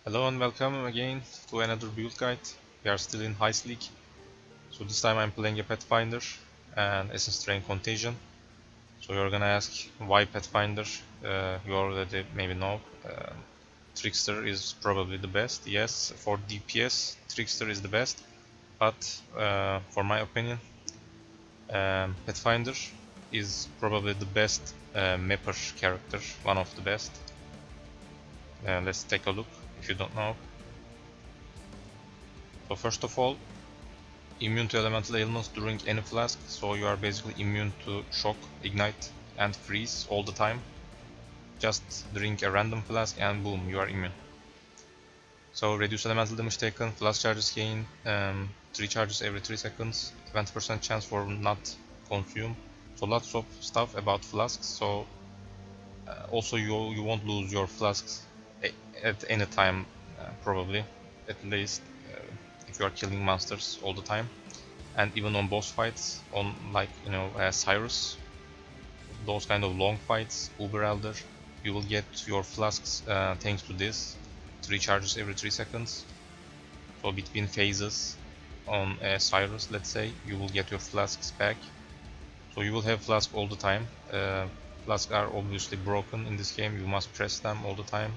Hello and welcome again to another build guide. We are still in Heist League. So this time I'm playing a Pathfinder and Essence Drain Contagion. So you're gonna ask why Pathfinder? You already maybe know. Trickster is probably the best. Yes, for DPS, Trickster is the best. But for my opinion, Pathfinder is probably the best mapper character, one of the best. Let's take a look if you don't know. So first of all, immune to elemental ailments during any flask, so you are basically immune to shock, ignite and freeze all the time. Just drink a random flask and boom, you are immune. So reduce elemental damage taken, flask charges gain 3 charges every 3 seconds, 20% chance for not consume. So lots of stuff about flasks. So also you won't lose your flasks at any time, probably, at least if you are killing monsters all the time. And even on boss fights, on like Sirus, those kind of long fights, Uber Elder, you will get your flasks thanks to this. 3 charges every 3 seconds. So between phases on Sirus, let's say, you will get your flasks back. So you will have flask all the time. Flasks are obviously broken in this game. You must press them all the time,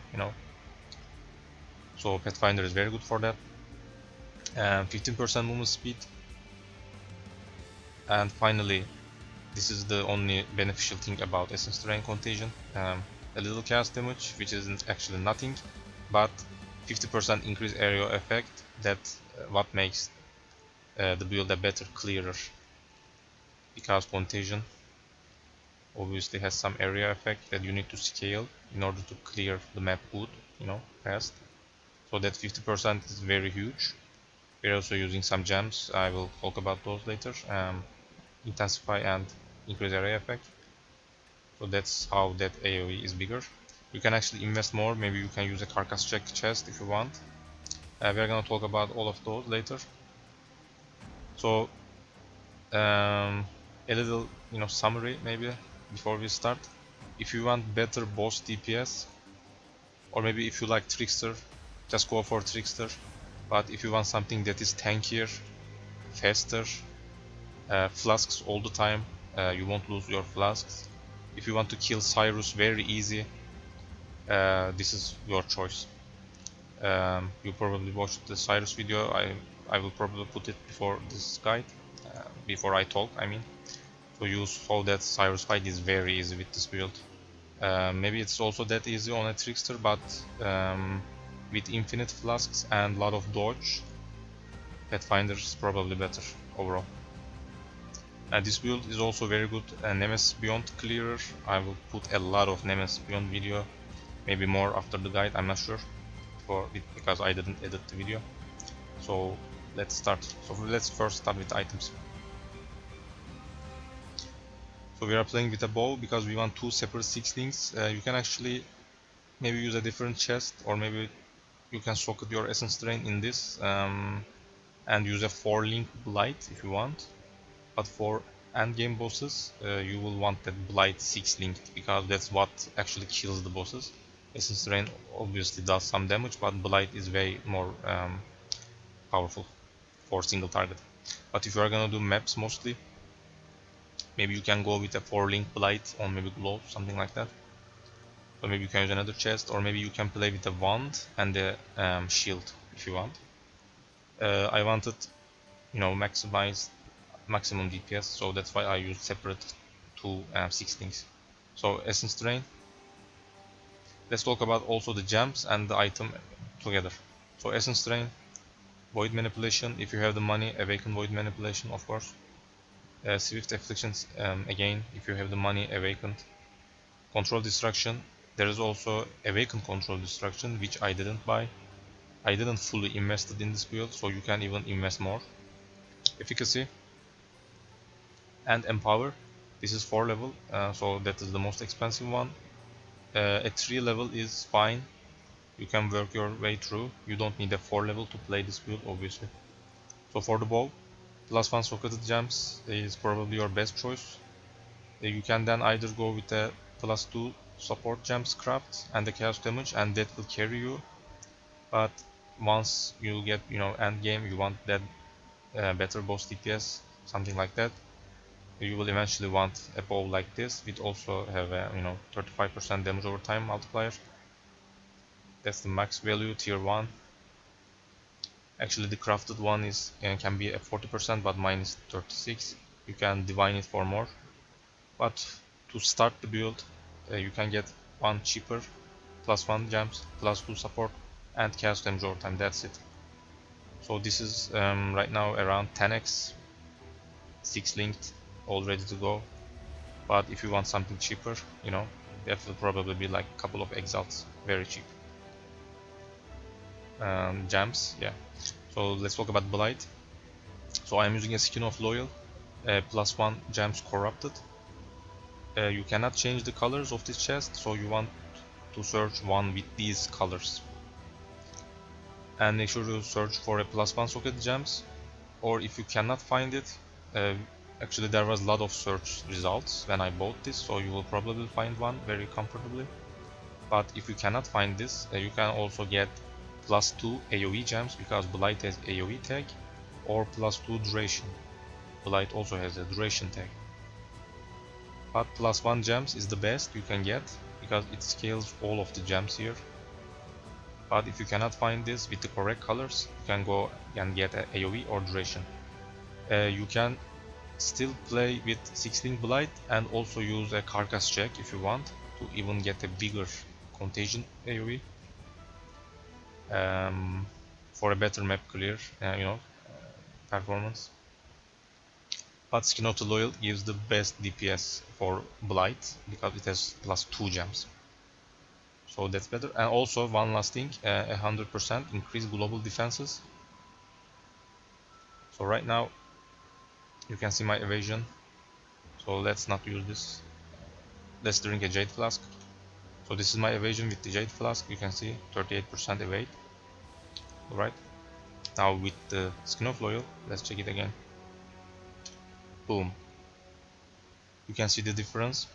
So Pathfinder is very good for that. 15% movement speed. And finally, this is the only beneficial thing about Essence Drain Contagion. A little cast damage, which isn't actually nothing, but 50% increased area effect. That's what makes the build a better clearer. Because Contagion obviously has some area effect that you need to scale in order to clear the map good, fast. So that 50% is very huge. We're also using some gems. I will talk about those later. Intensify and increase area effect. So that's how that AoE is bigger. You can actually invest more. Maybe you can use a carcass check chest if you want. We're gonna talk about all of those later. So a little summary maybe before we start. If you want better boss DPS, or maybe if you like Trickster, just go for Trickster. But if you want something that is tankier, faster, flasks all the time, you won't lose your flasks. If you want to kill Sirus very easy, this is your choice. You probably watched the Sirus video. I will probably put it before this guide, before I talk, I mean. So you saw that Sirus fight is very easy with this build. Maybe it's also that easy on a Trickster, but with infinite flasks and a lot of dodge, Pathfinder is probably better overall. This build is also very good Nemesis Beyond clearer. I will put a lot of Nemesis Beyond video, maybe more after the guide, I'm not sure, because I didn't edit the video. So let's start. So let's first start with items. So we are playing with a bow because we want 2 separate sixlings. You can actually maybe use a different chest, or maybe you can socket your essence drain in this and use a 4-link blight if you want. But for endgame bosses, you will want that blight 6-linked, because that's what actually kills the bosses. Essence drain obviously does some damage, but blight is way more powerful for single target. But if you are gonna do maps mostly, maybe you can go with a 4-link blight on maybe glow, something like that. So maybe you can use another chest, or maybe you can play with a wand and a shield if you want. I wanted, maximize maximum DPS, so that's why I use separate 2 sixlings. So essence drain. Let's talk about also the gems and the item together. So essence drain, void manipulation. If you have the money, awaken void manipulation, of course. Swift afflictions, again, if you have the money, awakened. Control destruction. There is also awakened control destruction, which I didn't buy. I didn't fully invested in this build, so you can even invest more. Efficacy and empower. This is 4 level, so that is the most expensive one. At 3 level is fine. You can work your way through. You don't need a 4 level to play this build, obviously. So for the bow, +1 socketed gems is probably your best choice. You can then either go with a +2 support gems craft and the chaos damage, and that will carry you. but once you get, you know, end game, you want that better boss DPS, something like that, you will eventually want a bow like this, which also have a, you know, 35% damage over time multiplier. That's the max value, tier 1. Actually the crafted one is can be a 40%, but mine is 36. You can divine it for more, but to start the build you can get one cheaper, +1 gems, +2 support, and cast damage over time. That's it. So this is right now around 10x, 6 linked, all ready to go. But if you want something cheaper, you know, that will probably be like a couple of exiles, very cheap. Gems, yeah. So let's talk about Blight. So I'm using a skin of Loyal, +1 gems corrupted. You cannot change the colors of this chest, so you want to search one with these colors. And make sure you search for a +1 socket gems, or if you cannot find it, actually there was a lot of search results when I bought this, so you will probably find one very comfortably. But if you cannot find this, you can also get +2 AoE gems, because Blight has AoE tag, or +2 duration. Blight also has a duration tag. But +1 gems is the best you can get, because it scales all of the gems here. But if you cannot find this with the correct colors, you can go and get a AoE or duration. You can still play with 16 Blight and also use a carcass check if you want to even get a bigger contagion AoE for a better map clear, you know, performance. But Skin of the Loyal gives the best DPS for Blight because it has +2 gems. So that's better. And also one last thing, 100% increase global defenses. So right now you can see my evasion. So let's not use this. Let's drink a Jade Flask. So this is my evasion with the Jade Flask. You can see 38% evade. Alright. Now with the Skin of Loyal, let's check it again. Boom. You can see the difference.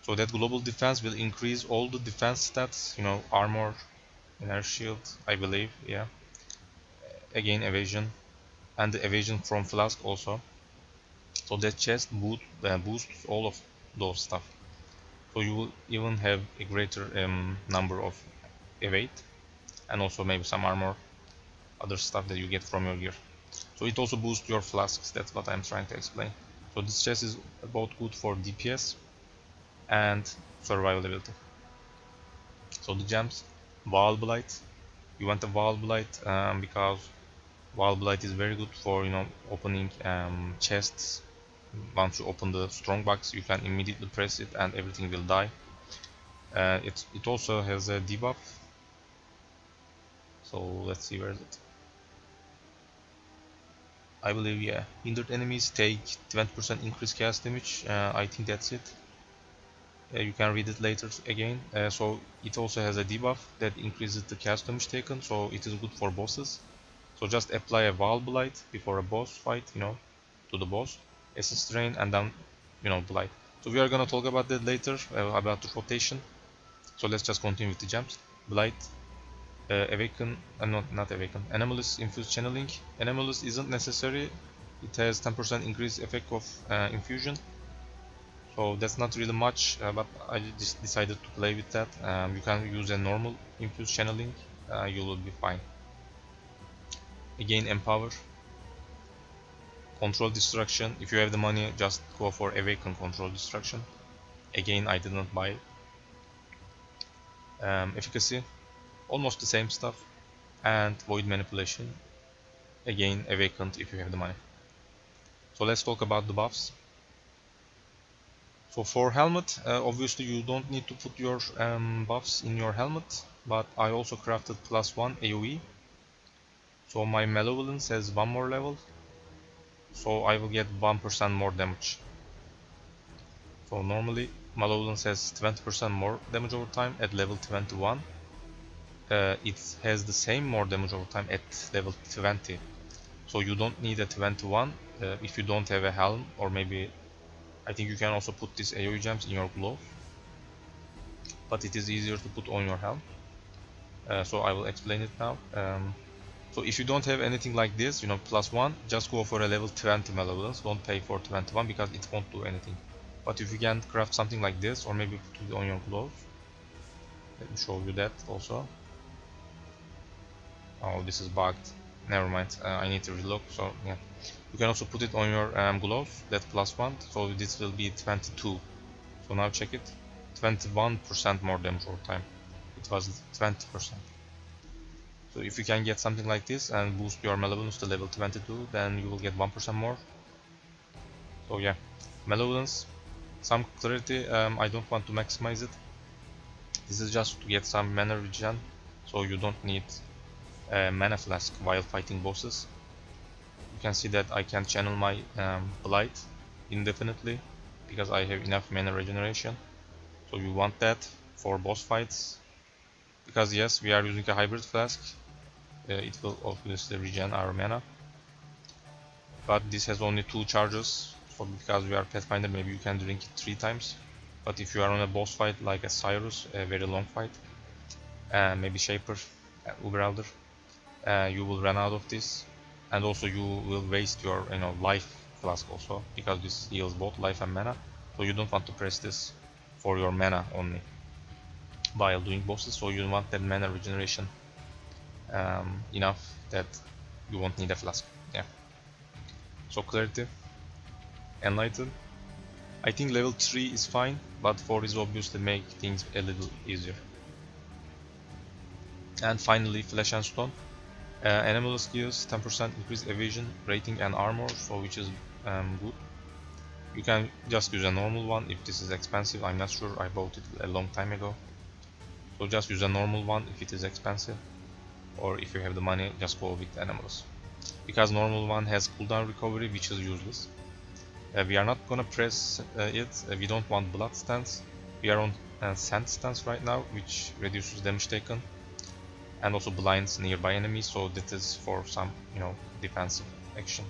So that global defense will increase all the defense stats, you know, armor, inner shield, I believe, yeah. Again, evasion, and the evasion from flask also. So that chest boosts all of those stuff. So you will even have a greater number of evade, and also maybe some armor, other stuff that you get from your gear. So it also boosts your flasks, that's what I'm trying to explain. So this chest is both good for DPS and survivability. So the gems, Wall Blight. You want the Wall Blight because Wall Blight is very good for, you know, opening chests. Once you open the strong box, you can immediately press it and everything will die. It also has a debuff. So let's see, where is it? I believe, yeah, hindered enemies take 20% increased cast damage. I think that's it. You can read it later again. So it also has a debuff that increases the cast damage taken, so it is good for bosses. So just apply a Wall Blight before a boss fight, you know, to the boss, Essence Drain, and then, you know, Blight. So we are gonna talk about that later, about the rotation. So let's just continue with the gems. Blight, Awaken, not Awaken, Anomalous Infused Channeling. Anomalous isn't necessary, it has 10% increased effect of infusion. So that's not really much, but I just decided to play with that. You can use a normal infused channeling, you will be fine. Again, Empower, Control Destruction. If you have the money, just go for Awaken Control Destruction. Again, I did not buy it. Efficacy, almost the same stuff. And Void Manipulation, again Awakened if you have the money. So let's talk about the buffs. So for helmet, obviously you don't need to put your buffs in your helmet, but I also crafted +1 AoE. So my malevolence has one more level, so I will get 1% more damage. So normally malevolence has 20% more damage over time at level 21. It has the same more damage over time at level 20. So you don't need a 21 if you don't have a helm, or maybe I think you can also put these AoE gems in your glove, but it is easier to put on your helm. so I will explain it now. So if you don't have anything like this, you know, +1, just go for a level 20 malevolence. Don't pay for 21 because it won't do anything. But if you can craft something like this, or maybe put it on your gloves, let me show you that also. Oh, this is bugged. Never mind. I need to relook. So yeah, you can also put it on your gloves. That +1. So this will be 22. So now check it. 21% more damage over time. It was 20%. So if you can get something like this and boost your malevolence to level 22, then you will get 1% more. So yeah, malevolence, some clarity. I don't want to maximize it. This is just to get some mana regen, so you don't need mana flask while fighting bosses. You can see that I can channel my blight indefinitely because I have enough mana regeneration. So you want that for boss fights, because yes, we are using a hybrid flask. It will obviously regen our mana, but this has only 2 charges. Because we are Pathfinder, maybe you can drink it 3 times. But if you are on a boss fight like a Sirus, a very long fight, maybe Shaper, Uber Elder, you will run out of this, and also you will waste your life flask also, because this heals both life and mana. So you don't want to press this for your mana only while doing bosses. So you want that mana regeneration enough that you won't need a flask. Yeah. So clarity, enlighten. I think level 3 is fine, but 4 is obviously make things a little easier. And finally, flesh and stone. Animal skills, 10% increase evasion, rating and armor, so which is good. You can just use a normal one if this is expensive. I'm not sure, I bought it a long time ago. So just use a normal one if it is expensive, or if you have the money, just go with animals. Because normal one has cooldown recovery, which is useless. We are not gonna press it. We don't want blood stance. We are on scent stance right now, which reduces damage taken, and also blinds nearby enemies. So that is for some defensive action.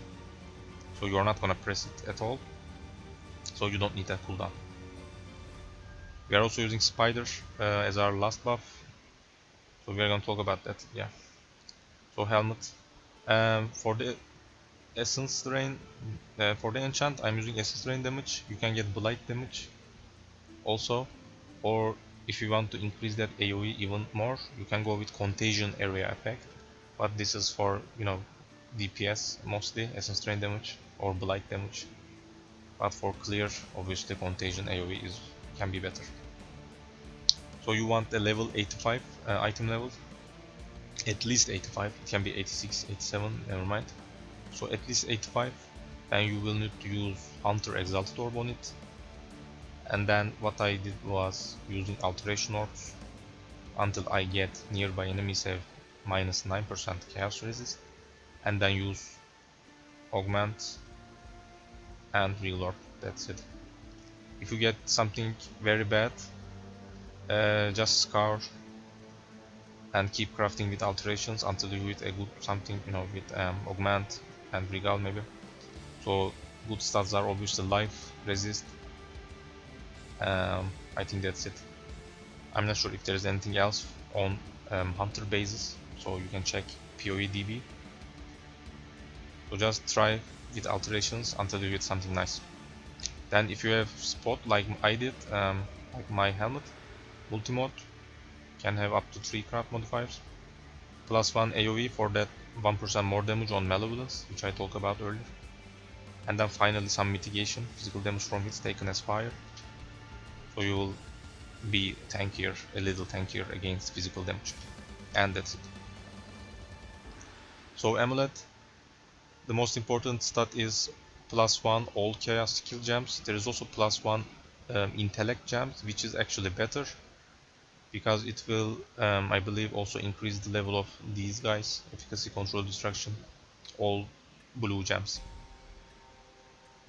So you are not gonna press it at all. So you don't need that cooldown. We are also using spider as our last buff. So we are gonna talk about that. Yeah. So helmet. For the essence drain, for the enchant, I'm using essence drain damage. You can get blight damage also, or if you want to increase that AoE even more, you can go with contagion area effect. But this is for DPS mostly, essence drain damage or blight damage. But for clear, obviously contagion AoE can be better. So you want a level 85 item level, at least 85. It can be 86, 87, never mind. So at least 85, and you will need to use Hunter Exalted Orb on it. And then what I did was using Alteration Orbs until I get nearby enemies have -9% chaos resist, and then use Augment and Real Orb. That's it. If you get something very bad, just scour and keep crafting with alterations until you hit a good something, with Augment and Regal maybe. So good stats are obviously life, resist. I think that's it. I'm not sure if there is anything else on Hunter bases, so you can check PoEDB. So just try with alterations until you get something nice. Then if you have spot like I did, like my helmet, multi-mode can have up to 3 craft modifiers, +1 AoE for that 1% more damage on malevolence, which I talked about earlier. And then finally some mitigation, physical damage from hits taken as fire. So you will be tankier, a little tankier against physical damage. And that's it. So amulet, the most important stat is +1 all chaos skill gems. There is also +1 intellect gems, which is actually better, because it will, I believe, also increase the level of these guys, efficacy, control, destruction, all blue gems.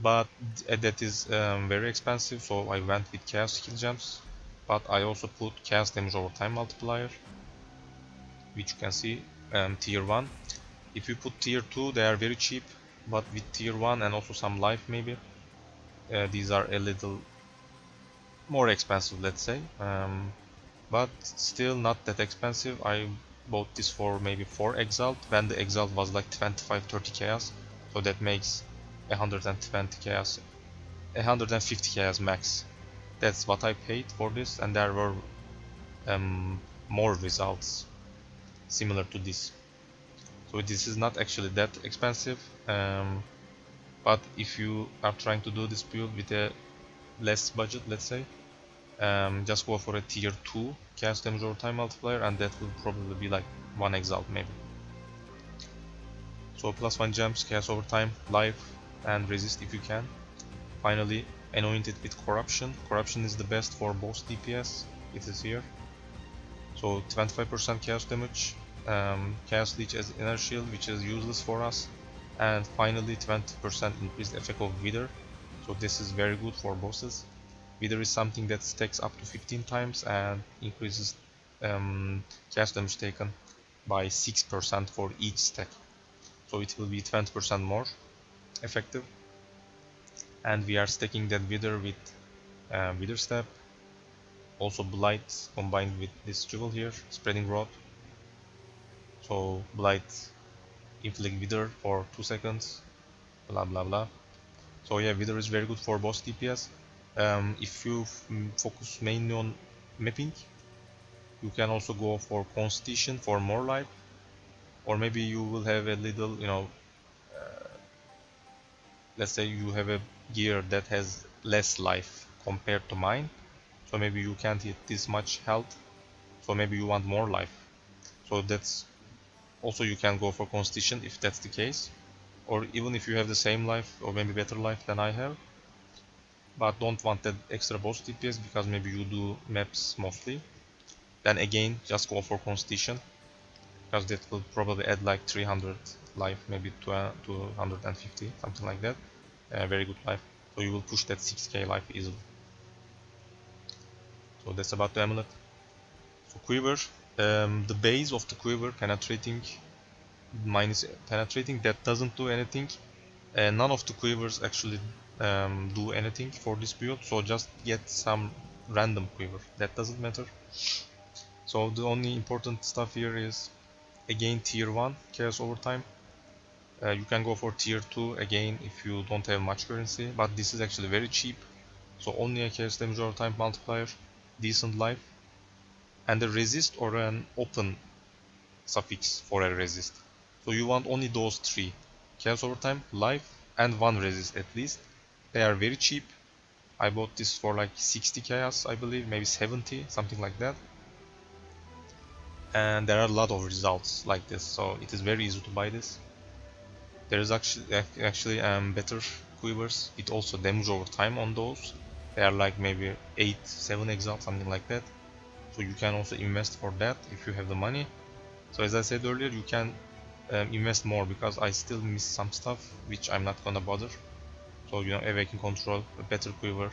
But that is very expensive, so I went with chaos skill gems. But I also put chaos damage over time multiplier, which you can see, tier 1. If you put tier 2, they are very cheap, but with tier 1 and also some life maybe, these are a little more expensive, let's say. but still not that expensive. I bought this for maybe 4 exalt when the exalt was like 25-30 chaos, so that makes 120 chaos, 150 chaos max. That's what I paid for this, and there were more results similar to this. So this is not actually that expensive, but if you are trying to do this build with a less budget, let's say, just go for a tier 2 cast damage over time multiplier, and that will probably be like 1 exalt maybe. So +1 gems, cast over time, life, and resist if you can. Finally, anointed with corruption. Corruption is the best for both DPS. It is here. So 25% chaos damage, chaos leech as inner shield, which is useless for us, and finally 20% increased effect of wither. So this is very good for bosses. Wither is something that stacks up to 15 times and increases chaos damage taken by 6% for each stack. So it will be 20% more effective. And we are stacking that wither with wither step. Also blight combined with this jewel here, spreading rod. So blight inflict wither for 2 seconds, blah blah blah. So yeah, wither is very good for boss DPS. If you focus mainly on mapping, you can also go for constitution for more life, or maybe you will have a little, you know, let's say you have a gear that has less life compared to mine, so maybe you can't hit this much health, so maybe you want more life. So that's also, you can go for constitution if that's the case, or even if you have the same life or maybe better life than I have, but don't want that extra boss DPS because maybe you do maps mostly, then again just go for constitution, because that will probably add like 300 life, maybe 250, something like that. Very good life, so you will push that 6k life easily. So that's about the amulet. So quiver, the base of the quiver, penetrating, minus penetrating, that doesn't do anything. None of the quivers actually do anything for this build, so just get some random quiver, that doesn't matter. So the only important stuff here is again tier 1 chaos overtime. You can go for tier 2 again if you don't have much currency, but this is actually very cheap. So only a chaos damage overtime multiplier, decent life, and a resist or an open suffix for a resist. So you want only those 3: chaos overtime, life, and 1 resist at least. They are very cheap. I bought this for like 60 chaos, I believe, maybe 70, something like that. And there are a lot of results like this, so it is very easy to buy this. There is actually better quivers with also damage over time on those. They are like maybe 8-7 exalt, something like that. So you can also invest for that if you have the money. So as I said earlier, you can invest more, because I still miss some stuff which I'm not gonna bother. So you know, awaken control, a better quiver,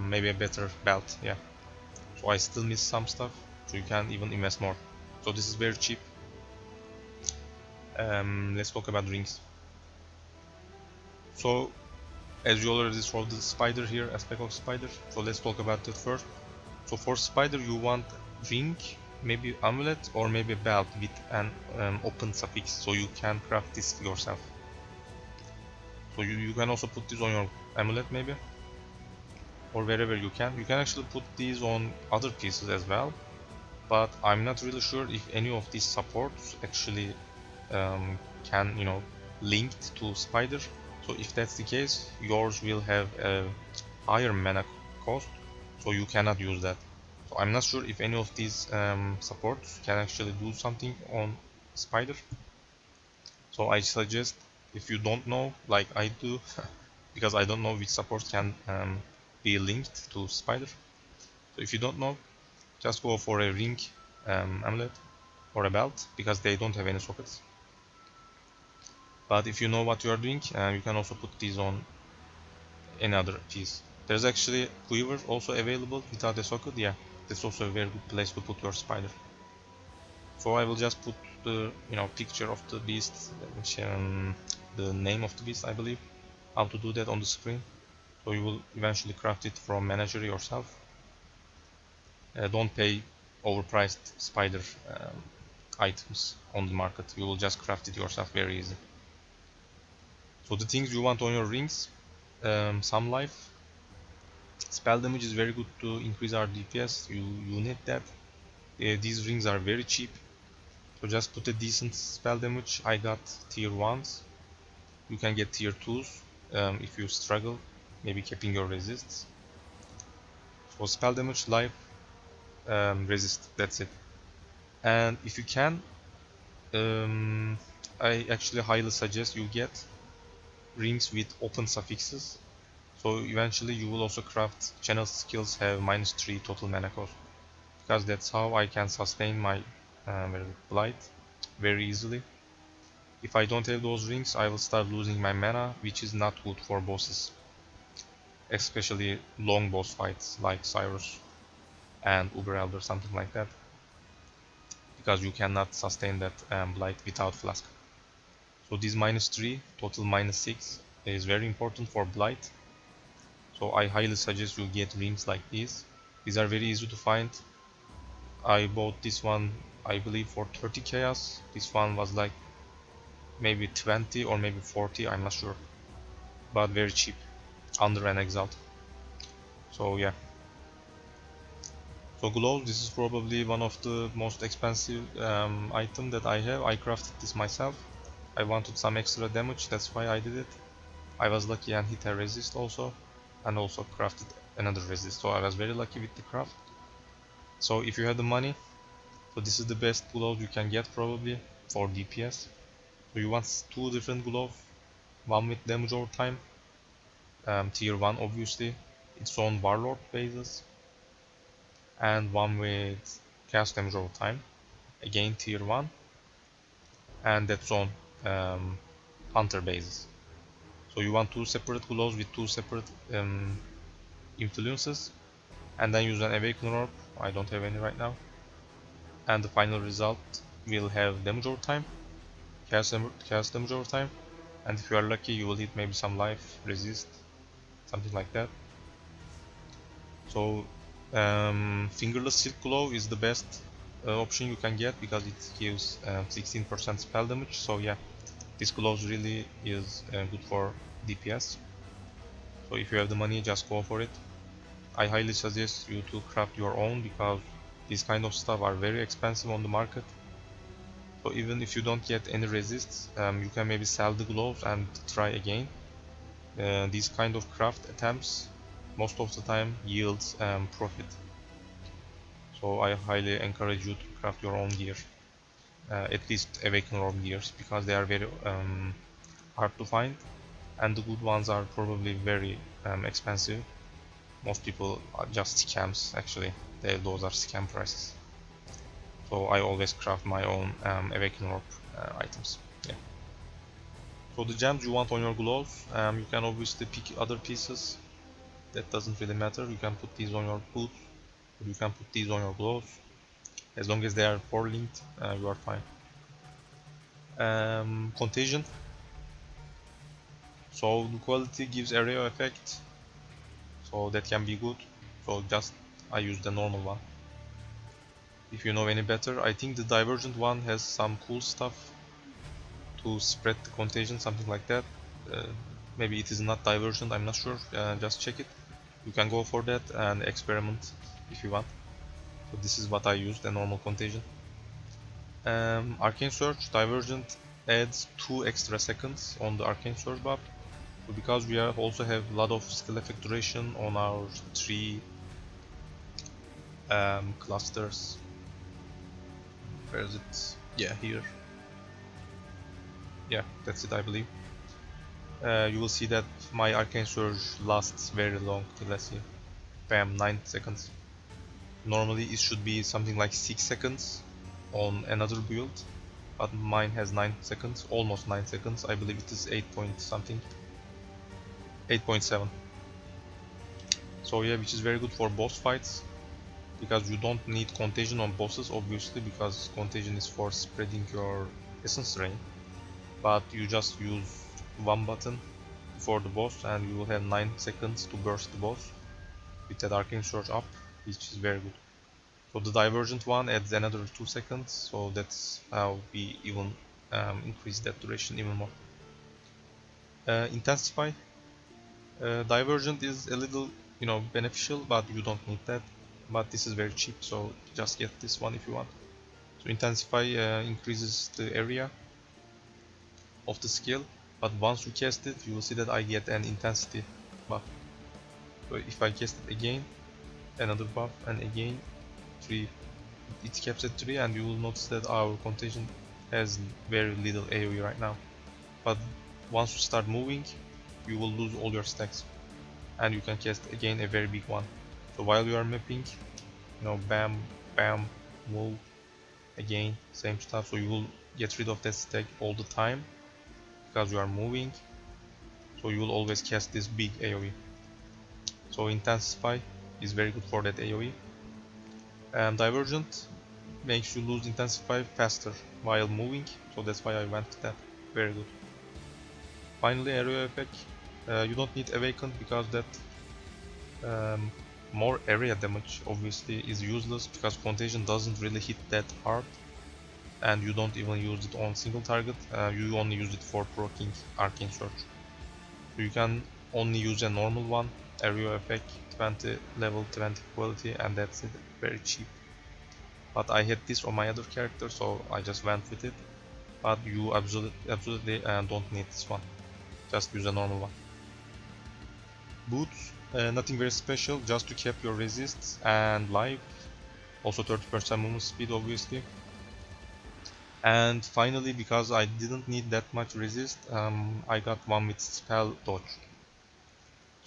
maybe a better belt, yeah. So I still miss some stuff, so you can even invest more. So this is very cheap. Let's talk about rings. So as you already saw the spider here, aspect of spider, so let's talk about that first. So for spider you want ring, maybe amulet, or maybe belt with an open suffix, so you can craft this yourself. So you can also put this on your amulet maybe, or wherever you can. You can actually put these on other pieces as well, but I'm not really sure if any of these supports actually can, you know, linked to spider. So if that's the case, yours will have a higher mana cost, so you cannot use that. So I'm not sure if any of these supports can actually do something on spider. So I suggest, if you don't know like I do because I don't know which supports can be linked to spider. So if you don't know, just go for a ring, amulet, or a belt, because they don't have any sockets. But if you know what you are doing, you can also put these on any other piece. There's actually quiver also available without a socket. Yeah, that's also a very good place to put your spider. So I will just put the, you know, picture of the beast, which, the name of the beast, I believe, how to do that on the screen. So you will eventually craft it from manager yourself. Don't pay overpriced spider items on the market. You will just craft it yourself very easy. So the things you want on your rings, some life. Spell damage is very good to increase our DPS. You need that. These rings are very cheap. So just put a decent spell damage. I got tier 1s. You can get tier 2s if you struggle, maybe keeping your resists. So spell damage, life, resist, that's it. And if you can, I actually highly suggest you get rings with open suffixes. So eventually you will also craft channel skills have -3 total mana cost. Because that's how I can sustain my blight very easily. If I don't have those rings, I will start losing my mana, which is not good for bosses. Especially long boss fights like Sirus and Uber Elder, something like that. Because you cannot sustain that blight without flask. So this -3, total -6 is very important for blight. So I highly suggest you get rings like these. These are very easy to find. I bought this one, I believe, for 30 chaos. This one was like maybe 20 or maybe 40, I'm not sure, but very cheap, under an exalt. So yeah. So gloves, this is probably one of the most expensive item that I have. I crafted this myself. I wanted some extra damage, that's why I did it. I was lucky and hit a resist also, and also crafted another resist, so I was very lucky with the craft. So if you have the money, so this is the best glove you can get probably for DPS. So you want 2 different gloves, one with damage over time, tier 1 obviously, its own warlord bases, and one with cast damage over time, again tier 1, and that's own hunter bases. So you want 2 separate gloves with 2 separate influences, and then use an awaken orb. I don't have any right now, and the final result will have damage over time, cast damage over time, and if you are lucky you will hit maybe some life, resist, something like that. So fingerless silk glove is the best option you can get because it gives 16% spell damage. So yeah, this glove really is good for DPS. So if you have the money, just go for it. I highly suggest you to craft your own because these kind of stuff are very expensive on the market. So even if you don't get any resists, you can maybe sell the gloves and try again. These kind of craft attempts most of the time yields profit. So I highly encourage you to craft your own gear, at least awaken orb gears, because they are very hard to find, and the good ones are probably very expensive. Most people are just scams actually. Those are scam prices. So I always craft my own awaken orb items. Yeah. So the gems you want on your gloves, you can obviously pick other pieces. That doesn't really matter. You can put these on your boots, or you can put these on your gloves. As long as they are 4 linked, you are fine. Contagion. So the quality gives area effect, so that can be good. So just I use the normal one. If you know any better, I think the divergent one has some cool stuff to spread the contagion, something like that. Maybe it is not divergent, I'm not sure. Just check it. You can go for that and experiment if you want. So this is what I use, the normal contagion. Arcane Surge, divergent adds 2 extra seconds on the Arcane Surge buff. So because we also have a lot of skill effect duration on our 3 clusters. Where is it? Yeah, here. Yeah, that's it, I believe. You will see that my Arcane Surge lasts very long. Let's see. Bam, 9 seconds. Normally it should be something like 6 seconds on another build, but mine has 9 seconds, almost 9 seconds. I believe it is 8 point something. 8.7. So yeah, which is very good for boss fights, because you don't need contagion on bosses obviously, because contagion is for spreading your essence drain, but you just use one button for the boss and you will have 9 seconds to burst the boss with that Arcane Surge up, which is very good. So the divergent one adds another 2 seconds, so that's how we even increase that duration even more. Intensify. Divergent is a little, beneficial, but you don't need that. But this is very cheap, so just get this one if you want. So intensify increases the area of the skill, but once you cast it, you will see that I get an intensity buff. So if I cast it again, another buff, and again 3, it caps at 3, and you will notice that our contagion has very little AoE right now. But once you start moving, you will lose all your stacks, and you can cast again a very big one. So while you are mapping, bam, bam, move, again, same stuff. So you will get rid of that stack all the time because you are moving. So you will always cast this big AoE. So intensify is very good for that AoE. Divergent makes you lose intensify faster while moving, so that's why I went to that. Very good. Finally, area effect. You don't need awakened because that more area damage obviously is useless because contagion doesn't really hit that hard, and you don't even use it on single target. You only use it for proccing arcane search. So you can only use a normal one, area effect, 20 level, 20 quality, and that's it. Very cheap. But I had this on my other character, so I just went with it. But you absolutely don't need this one. Just use a normal one. Boots, nothing very special, just to keep your resist and life. Also 30% movement speed, obviously. And finally, because I didn't need that much resist, I got one with spell dodge.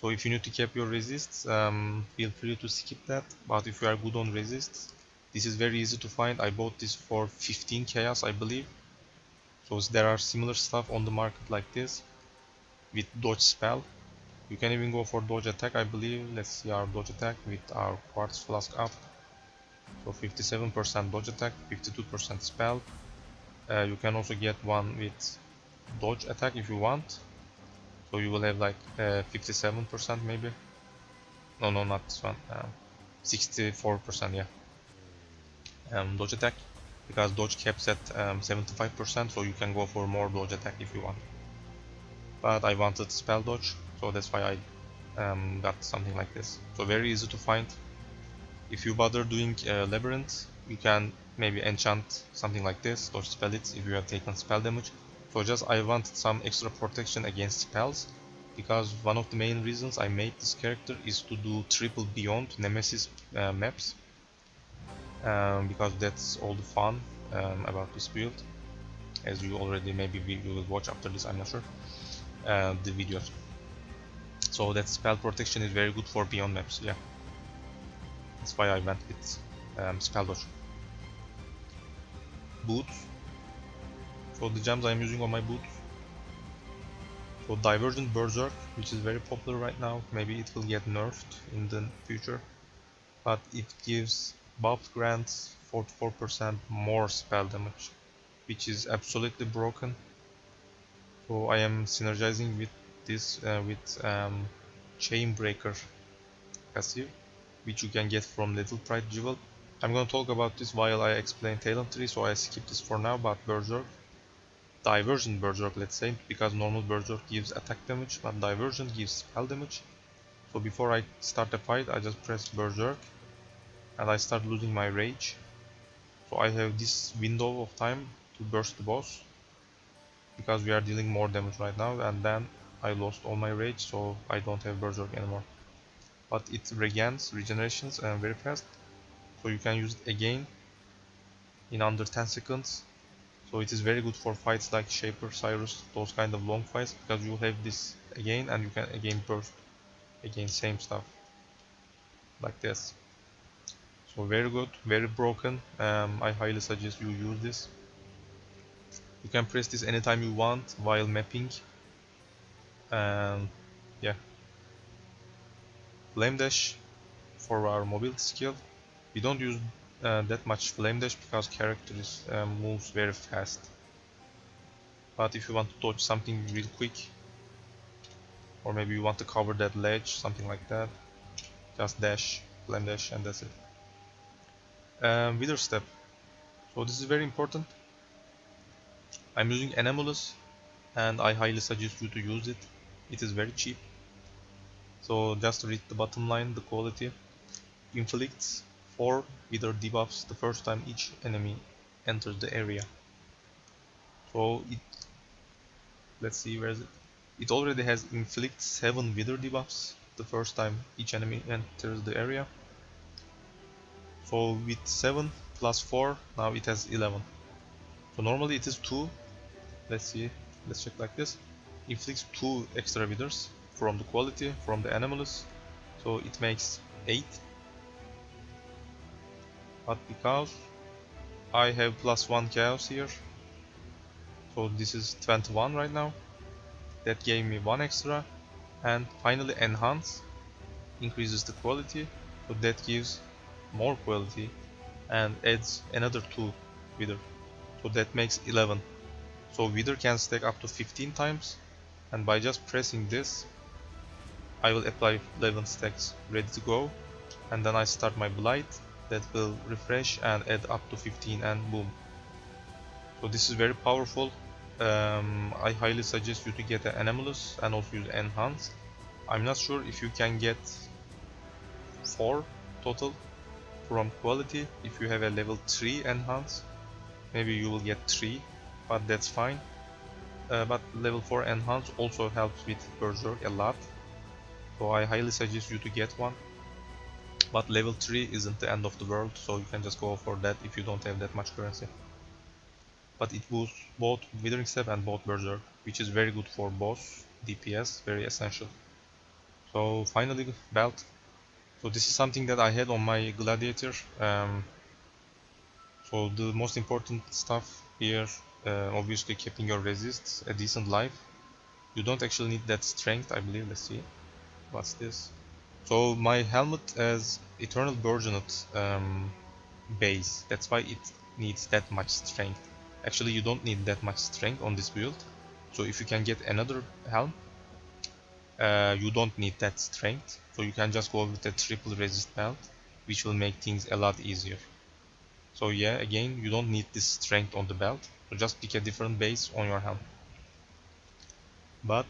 So if you need to keep your resists, feel free to skip that. But if you are good on resists, this is very easy to find. I bought this for 15 chaos, I believe. So there are similar stuff on the market like this with dodge spell. You can even go for dodge attack, I believe. Let's see our dodge attack with our quartz flask up. So 57% dodge attack, 52% spell. You can also get one with dodge attack if you want. So you will have like 57% maybe. No, not this one. 64%, yeah. Dodge attack, because dodge caps at 75%, so you can go for more dodge attack if you want. But I wanted spell dodge, so that's why I got something like this. So very easy to find. If you bother doing labyrinth, you can maybe enchant something like this, dodge spell it if you have taken spell damage. So just I wanted some extra protection against spells, because one of the main reasons I made this character is to do Triple Beyond Nemesis maps, because that's all the fun about this build, as you already maybe you will watch after this, I'm not sure, the videos. So that spell protection is very good for Beyond maps, yeah. That's why I went with spell dodge. Boots. So the gems I'm using on my boots. So Divergent Berserk, which is very popular right now. Maybe it will get nerfed in the future, but it gives buff grants 44% more spell damage, which is absolutely broken. So I am synergizing with this with Chainbreaker passive, which you can get from Little Pride Jewel. I'm gonna talk about this while I explain Talent Tree, so I skip this for now. But Berserk, Divergent Berserk, let's say, because normal Berserk gives attack damage, but Divergent gives spell damage. So before I start a fight, I just press Berserk, and I start losing my rage. So I have this window of time to burst the boss, because we are dealing more damage right now, and then I lost all my rage, so I don't have Berserk anymore. But it regenerations very fast, so you can use it again in under 10 seconds. So it is very good for fights like Shaper, Sirus, those kind of long fights, because you have this again and you can again burst again, same stuff like this. So very good, very broken. I highly suggest you use this. You can press this anytime you want while mapping. Yeah. Flame Dash for our mobility skill. We don't use that much Flame Dash because character moves very fast. But if you want to dodge something real quick, or maybe you want to cover that ledge, something like that, just dash, Flame Dash, and that's it. Wither step. So this is very important. I'm using Amulet and I highly suggest you to use it. It is very cheap. So just to read the bottom line, the quality inflicts 4 wither debuffs the first time each enemy enters the area. So let's see, where is it? It already has inflict 7 wither debuffs the first time each enemy enters the area. So with 7 plus 4, now it has 11. So normally it is 2. Let's see, let's check like this. Inflicts 2 extra withers from the quality, from the animals. So it makes 8. But because I have plus 1 chaos here, so this is 21 right now. That gave me 1 extra. And finally enhance increases the quality, so that gives more quality and adds another 2 wither. So that makes 11. So wither can stack up to 15 times, and by just pressing this I will apply 11 stacks ready to go, and then I start my blight that will refresh and add up to 15 and boom. So this is very powerful. I highly suggest you to get an Anomalous and also use Enhance. I'm not sure if you can get 4 total from quality. If you have a level 3 Enhance, maybe you will get 3, but that's fine. But level 4 Enhance also helps with Berserk a lot, so I highly suggest you to get one. But level 3 isn't the end of the world, so you can just go for that if you don't have that much currency. But it boosts both Withering Step and both Berserk, which is very good for boss DPS, very essential. So finally, belt. So this is something that I had on my Gladiator. So the most important stuff here, obviously keeping your resists, a decent life. You don't actually need that strength, I believe. Let's see. What's this? So my helmet has Eternal Burgeonet base. That's why it needs that much strength. Actually, you don't need that much strength on this build. So if you can get another helm, you don't need that strength. So you can just go with a triple resist belt, which will make things a lot easier. So yeah, again, you don't need this strength on the belt. So just pick a different base on your helm. But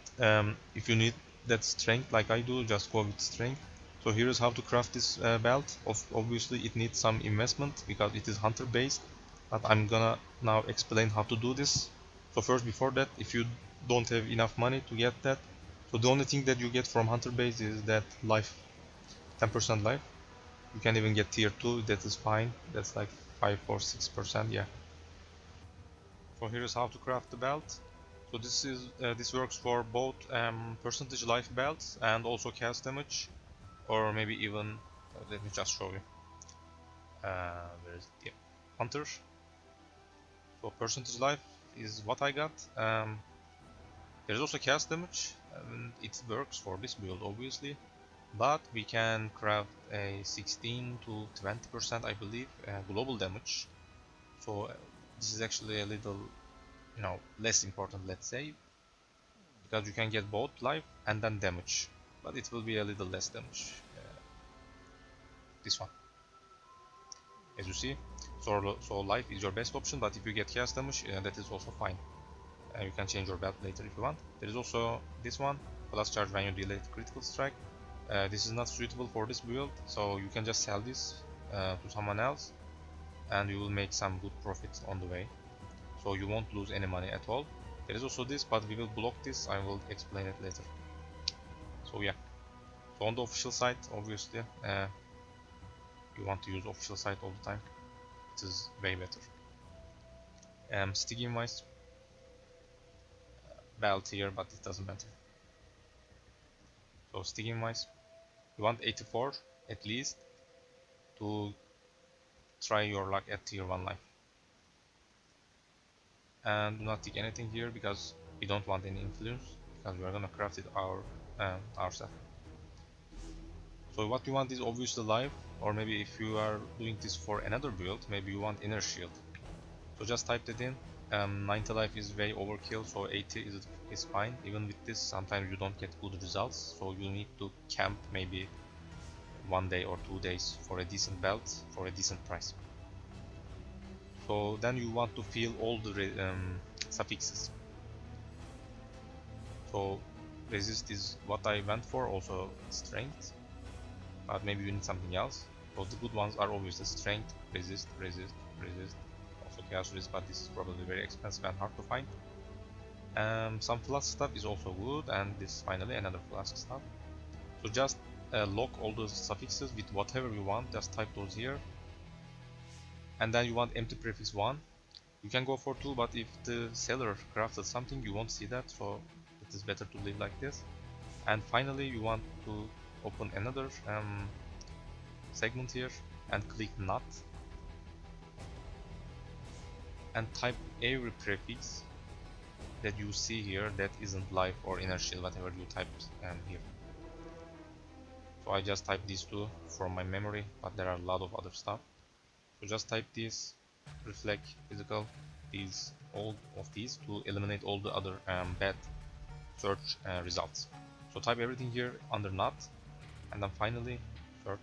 if you need that strength like I do, just go with strength. So here is how to craft this belt. Obviously it needs some investment because it is hunter based, but I'm gonna now explain how to do this. So first, before that, if you don't have enough money to get that, so the only thing that you get from hunter base is that life, 10% life. You can even get tier 2, that is fine. That's like 5 or 6%, yeah. So here is how to craft the belt. So this works for both percentage life belts and also cast damage, or maybe even let me just show you. Where is it? Yeah, hunter. So percentage life is what I got. There's also cast damage, and it works for this build obviously, but we can craft a 16 to 20%, I believe, global damage. So this is actually a little, less important, let's say, because you can get both life and then damage, but it will be a little less damage. This one, as you see, so life is your best option, but if you get cast damage, that is also fine. You can change your belt later if you want. There is also this one, plus charge when you delay critical strike. This is not suitable for this build, so you can just sell this to someone else and you will make some good profit on the way, so you won't lose any money at all. There is also this, but we will block this. I will explain it later. So yeah, so on the official site, obviously you want to use official site all the time. It is way better. Stygian wise, belt here, but it doesn't matter. So Stygian wise, you want 84 at least to try your luck at tier 1 life. And do not tick anything here because we don't want any influence, because we are gonna craft it ourselves. So what you want is obviously life, or maybe if you are doing this for another build, maybe you want inner shield. So just type that in. 90 life is very overkill, so 80 is fine. Even with this, sometimes you don't get good results, so you need to camp maybe 1 day or 2 days for a decent belt for a decent price. So then you want to fill all the suffixes. So resist is what I went for, also strength, but maybe you need something else. So the good ones are obviously strength, resist, resist, resist, also chaos resist, but this is probably very expensive and hard to find. Some flask stuff is also good, and this finally another flask stuff. So just lock all those suffixes with whatever you want, just type those here. And then you want empty prefix 1. You can go for 2, but if the seller crafted something, you won't see that, so it is better to leave like this. And finally you want to open another segment here and click not and type every prefix that you see here that isn't life or inner shield, whatever you typed here. So I just typed these two from my memory, but there are a lot of other stuff. So just type this, reflect, physical, these, all of these to eliminate all the other bad search results. So type everything here under not, and then finally search.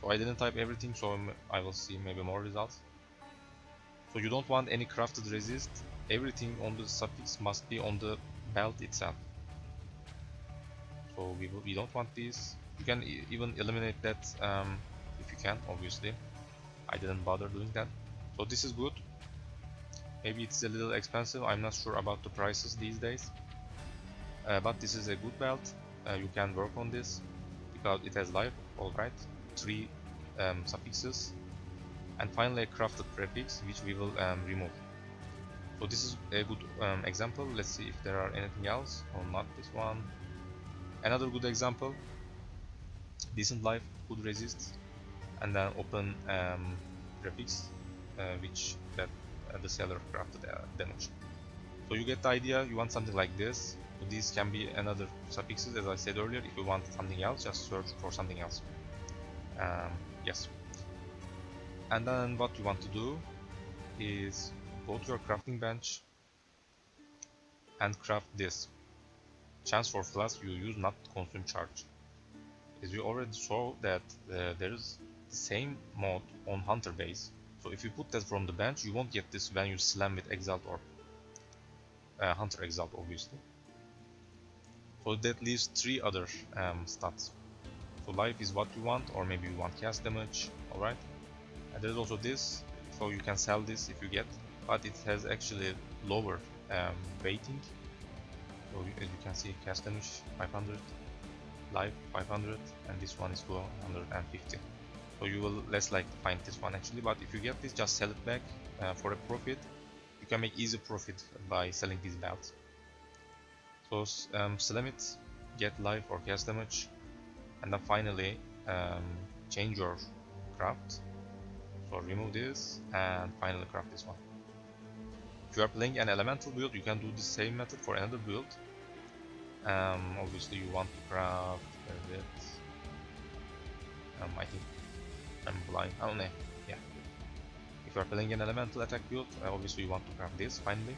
So I didn't type everything, so I will see maybe more results. So you don't want any crafted resist. Everything on the suffix must be on the belt itself. So we don't want this. You can even eliminate that if you can, obviously. I didn't bother doing that. So this is good. Maybe it's a little expensive, I'm not sure about the prices these days. But this is a good belt. You can work on this because it has life, alright. 3 suffixes. And finally a crafted prefix, which we will remove. So this is a good example. Let's see if there are anything else, or not this one. Another good example, decent life, good resist, and then open prefix, which that the seller crafted damage. So you get the idea. You want something like this. So these can be another suffixes, as I said earlier. If you want something else, just search for something else. Yes. And then what you want to do is go to your crafting bench and craft this. Chance for flask you use, not consume charge. As you already saw that there is the same mod on Hunter base. So if you put that from the bench, you won't get this when you slam with Exalt or Hunter Exalt, obviously. So that leaves 3 other stats. So life is what you want, or maybe you want cast damage, alright. And there's also this, so you can sell this if you get, but it has actually lower rating. So as you can see, cast damage 500, life 500, and this one is 250. So you will less likely find this one actually, but if you get this, just sell it back for a profit. You can make easy profit by selling these belts. So slam it, get life or cast damage, and then finally change your craft. So remove this and finally craft this one. If you are playing an elemental build, you can do the same method for another build. Obviously you want to craft it. I think I'm blind. Oh no, yeah. If you are playing an elemental attack build, obviously you want to craft this finally.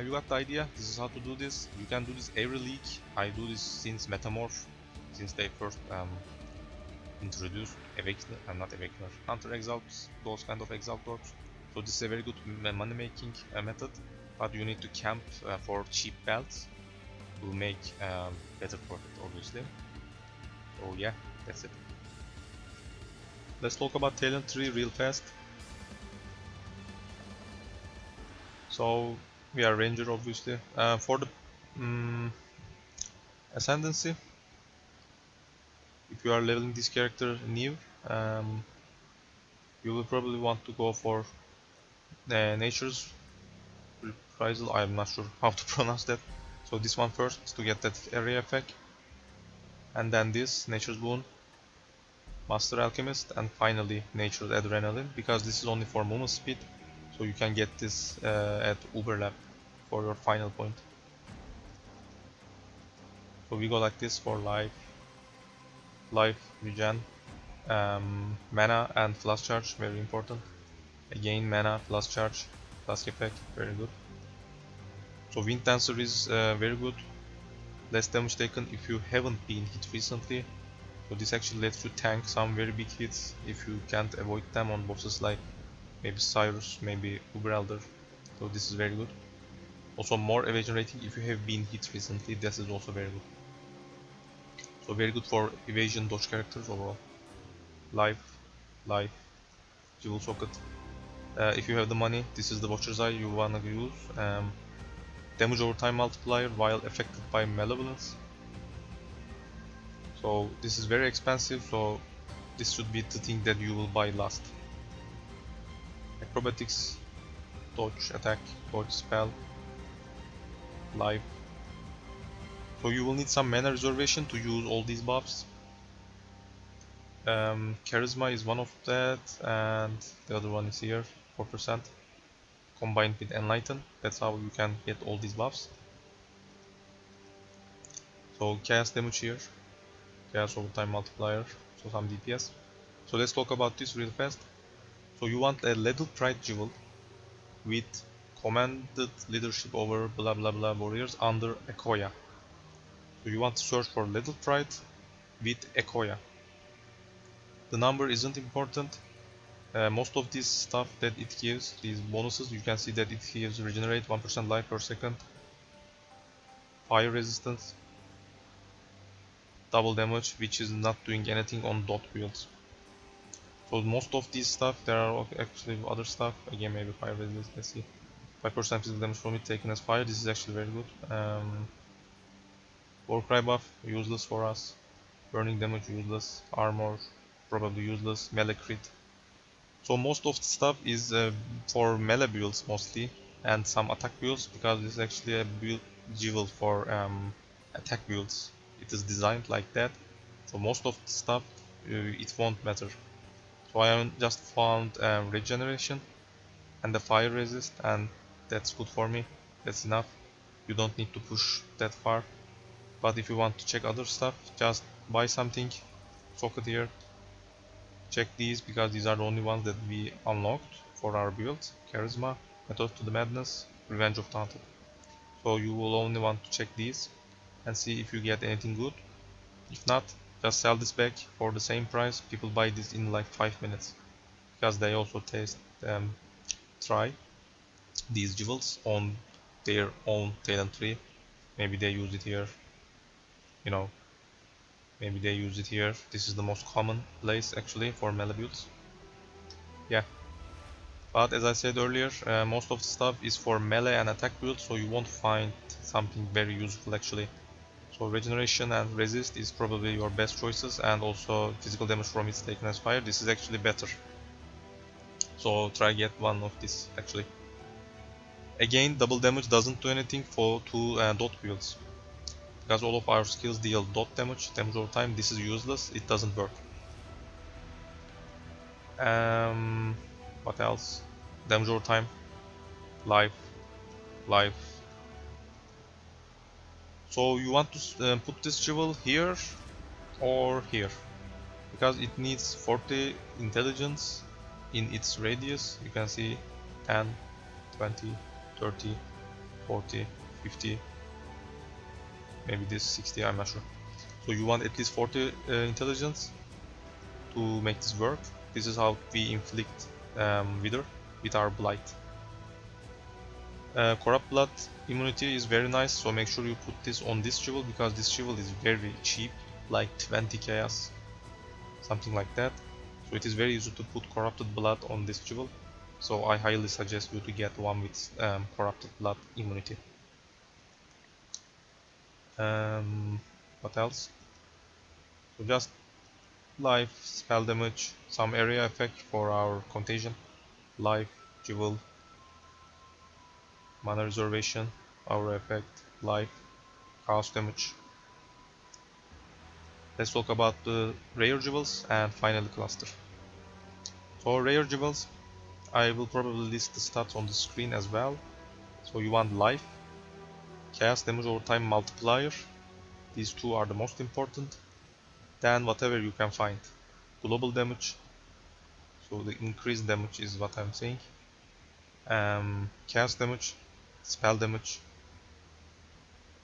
You got the idea. This is how to do this. You can do this every league. I do this since Metamorph, since they first introduced Hunter Exalts, those kind of Exalt orbs. So this is a very good money making method, but you need to camp for cheap belts to make better profit, obviously. So yeah, that's it. Let's talk about talent tree real fast. So we are ranger, obviously. For the ascendancy, if you are leveling this character new, you will probably want to go for nature's reprisal. I'm not sure how to pronounce that. So this one first to get that area effect, and then this nature's boon, master alchemist, and finally nature's adrenaline, because this is only for movement speed. So you can get this at Uberlap for your final point. So we go like this for life, regen, mana and flask charge, very important. Again mana, flask charge, flask effect, very good. So winddancer is very good. Less damage taken if you haven't been hit recently. So this actually lets you tank some very big hits if you can't avoid them on bosses like maybe Sirus, maybe Uber Elder. So this is very good. Also more evasion rating if you have been hit recently, this is also very good. So very good for evasion dodge characters overall. Life, jewel socket. If you have the money, this is the Watcher's Eye you wanna use. Damage over time multiplier while affected by malevolence. So this is very expensive, so this should be the thing that you will buy last. Acrobatics, dodge, attack, dodge, spell, life. So you will need some mana reservation to use all these buffs. Charisma is one of that, and the other one is here, 4%, combined with Enlighten. That's how you can get all these buffs. So chaos damage here, chaos over time multiplier, so some DPS. So let's talk about this real fast. So you want a Little Pride Jewel with commanded leadership over blah blah blah warriors under Ekoya. So you want to search for Little Pride with Ekoya. The number isn't important. Most of this stuff that it gives, these bonuses, you can see that it gives regenerate 1% life per second, fire resistance, double damage, which is not doing anything on dot builds. So most of these stuff, there are actually other stuff, again maybe fire resistance, let's see. 5% physical damage from it taken as fire, this is actually very good. Warcry buff, useless for us. Burning damage, useless. Armor, probably useless. Melee crit. So most of the stuff is for melee builds mostly, and some attack builds, because this is actually a build jewel for attack builds. It is designed like that. So most of the stuff it won't matter. So I just found regeneration and the fire resist, and that's good for me. That's enough. You don't need to push that far. But if you want to check other stuff, just buy something, socket here, check these because these are the only ones that we unlocked for our build. Charisma, Method to the Madness, Revenge of Taunted. So you will only want to check these and see if you get anything good. If not, just sell this back for the same price. People buy this in like 5 minutes because they also try these jewels on their own talent tree. Maybe they use it here, you know, maybe they use it here. This is the most common place actually for melee builds. Yeah, but as I said earlier, most of the stuff is for melee and attack builds, so you won't find something very useful actually. So regeneration and resist is probably your best choices, and also physical damage from its taken as fire. This is actually better, so try get one of this actually. Again, double damage doesn't do anything for two dot builds, because all of our skills deal dot damage, damage over time. This is useless, it doesn't work. What else? Damage over time, life. So you want to put this jewel here or here, because it needs 40 intelligence in its radius. You can see 10, 20, 30, 40, 50, maybe this 60, I'm not sure. So you want at least 40 intelligence to make this work. This is how we inflict Wither with our Blight. Corrupt Blood immunity is very nice, so make sure you put this on this jewel, because this jewel is very cheap, like 20 chaos, something like that. So it is very easy to put Corrupted Blood on this jewel. So I highly suggest you to get one with Corrupted Blood immunity. What else? So just life, spell damage, some area effect for our contagion, life, jewel, mana reservation, aura effect, life, chaos damage. Let's talk about the rare jewels and finally cluster. So rare jewels, I will probably list the stats on the screen as well. So you want life, chaos damage over time multiplier. These two are the most important. Then whatever you can find. Global damage, so the increased damage is what I'm saying. Chaos damage, spell damage.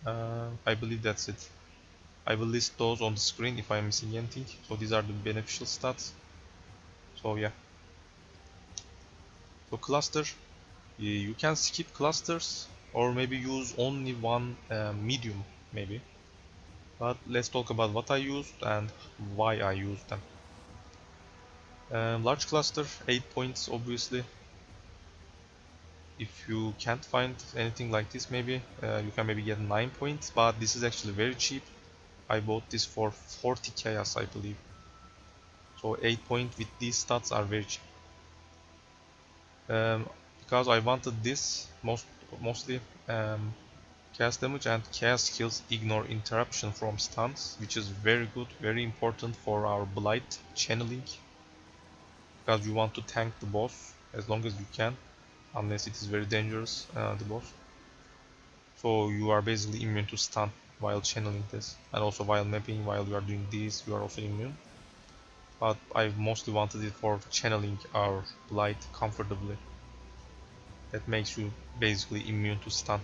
I believe that's it. I will list those on the screen if I am missing anything. So these are the beneficial stats. So yeah. So cluster, you can skip clusters or maybe use only one medium maybe. But let's talk about what I used and why I used them. Large cluster, 8 points obviously. If you can't find anything like this, maybe you can maybe get 9 points, but this is actually very cheap. I bought this for 40 chaos, I believe. So 8 points with these stats are very cheap. Because I wanted this mostly chaos damage and chaos skills ignore interruption from stuns, which is very good, very important for our blight channeling. Because you want to tank the boss as long as you can, unless it is very dangerous, the boss. So you are basically immune to stun while channeling this, and also while mapping, while you are doing this, you are also immune. But I mostly wanted it for channeling our blight comfortably. That makes you basically immune to stun.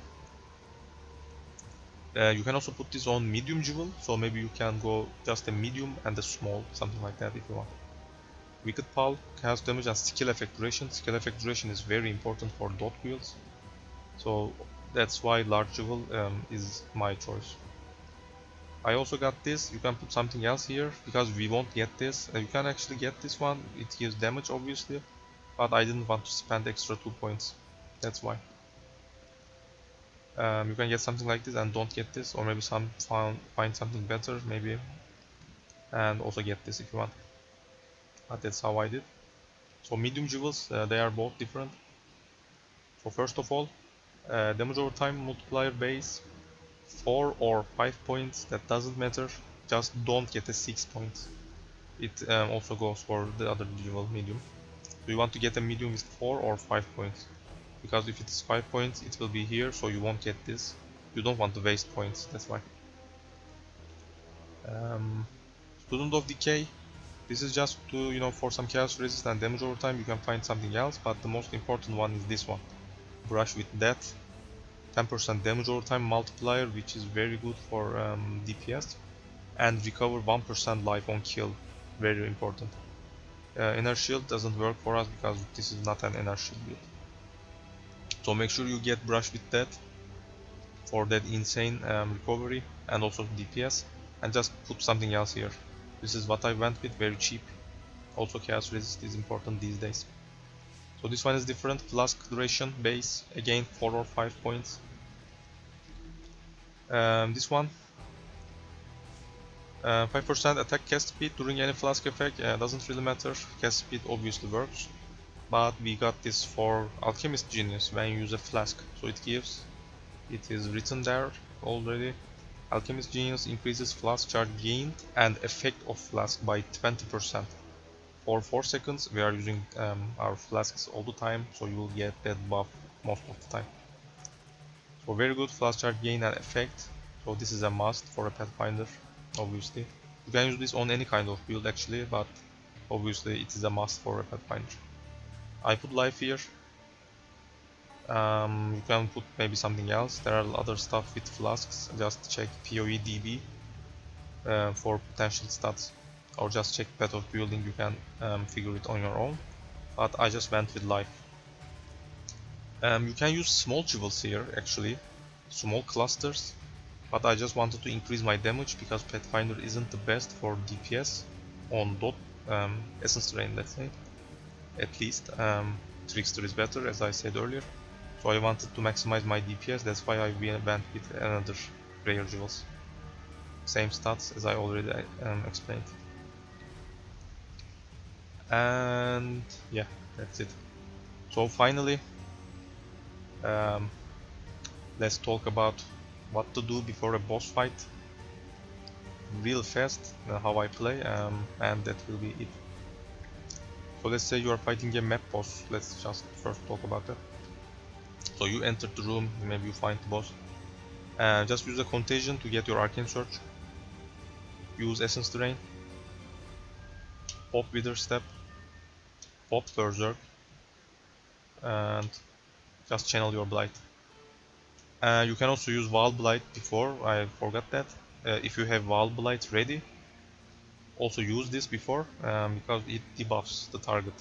You can also put this on medium jewel, so maybe you can go just a medium and a small, something like that if you want. Wicked Pal, chaos damage and skill effect duration. Skill effect duration is very important for dot builds, so that's why large jewel is my choice. I also got this. You can put something else here because we won't get this. You can actually get this one. It gives damage obviously, but I didn't want to spend extra 2 points. That's why. You can get something like this and don't get this, or maybe find something better maybe, and also get this if you want. But that's how I did. So medium jewels, they are both different. So first of all, damage over time multiplier base 4 or 5 points, that doesn't matter, just don't get a 6 points. It also goes for the other jewel medium. So you want to get a medium with 4 or 5 points, because if it's 5 points it will be here, so you won't get this. You don't want to waste points, that's why. Student of Decay, this is just to, you know, for some chaos resist and damage over time. You can find something else, but the most important one is this one. Brush with Death, 10% damage over time multiplier, which is very good for DPS, and recover 1% life on kill, very important. Inner Shield doesn't work for us because this is not an Inner Shield build. So make sure you get Brush with Death for that insane recovery and also DPS, and just put something else here. This is what I went with, very cheap. Also chaos resist is important these days. So this one is different. Flask duration base, again 4 or 5 points. This one 5% attack cast speed during any flask effect, doesn't really matter. Cast speed obviously works, but we got this for Alchemist Genius when you use a flask, so it is written there already. Alchemist Genius increases flask charge gained and effect of flask by 20%. For 4 seconds we are using our flasks all the time, so you will get that buff most of the time. So very good flask charge gain and effect, so this is a must for a Pathfinder, obviously. You can use this on any kind of build actually, but obviously it is a must for a Pathfinder. I put life here. You can put maybe something else. There are other stuff with flasks. Just check PoE DB for potential stats, or just check Path of Building. You can figure it on your own, but I just went with life. You can use small jewels here actually, small clusters, but I just wanted to increase my damage because Pathfinder isn't the best for DPS on dot essence drain, let's say. At least Trickster is better, as I said earlier. So I wanted to maximize my DPS, that's why I went with another rare jewels. Same stats as I already explained. And yeah, that's it. So finally, let's talk about what to do before a boss fight real fast, how I play, and that will be it. So let's say you are fighting a map boss. Let's just first talk about that. So you enter the room, maybe you find the boss. Just use a contagion to get your arcane surge. Use essence drain. Pop wither step. Pop berserk. And just channel your blight. You can also use wild blight before, I forgot that. if you have Delirious ready, also use this before, because it debuffs the target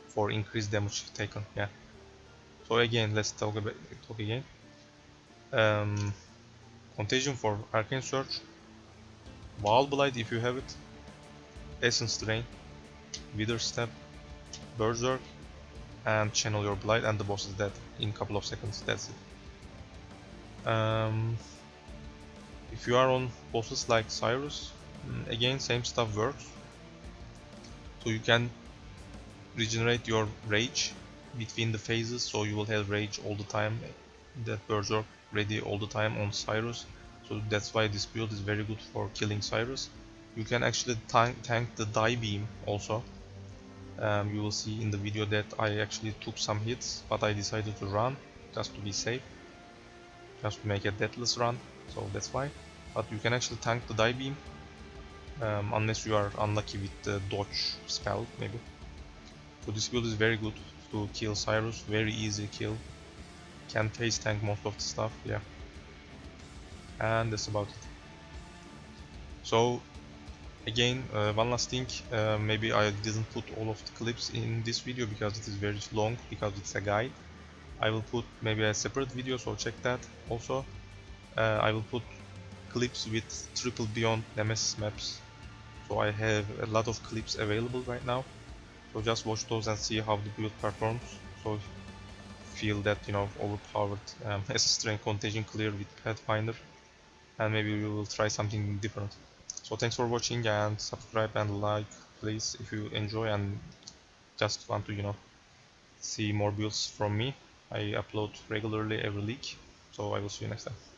for increased damage taken. Yeah. So again, let's talk again. Contagion for Arcane Search, Blight if you have it, Essence Drain, Wither Step, Berserk, and channel your blight, and the boss is dead in a couple of seconds. That's it. If you are on bosses like Sirus, again same stuff works. So you can regenerate your rage between the phases, so you will have rage all the time, that Berserk ready all the time on Sirus. So that's why this build is very good for killing Sirus. You can actually tank the die beam also. You will see in the video that I actually took some hits, but I decided to run just to be safe, just to make a deathless run, so that's why. But you can actually tank the die beam, unless you are unlucky with the dodge spell maybe. So this build is very good to kill Sirus, very easy kill, can face tank most of the stuff, yeah. And that's about it. So again, one last thing, maybe I didn't put all of the clips in this video because it is very long, because it's a guide. I will put maybe a separate video, so check that also. I will put clips with Triple Beyond Nemesis maps, so I have a lot of clips available right now, so just watch those and see how the build performs. So feel that, you know, overpowered SS Drain Contagion clear with Pathfinder, and maybe we will try something different. So thanks for watching, and subscribe and like please if you enjoy and just want to, you know, see more builds from me. I upload regularly every week, so I will see you next time.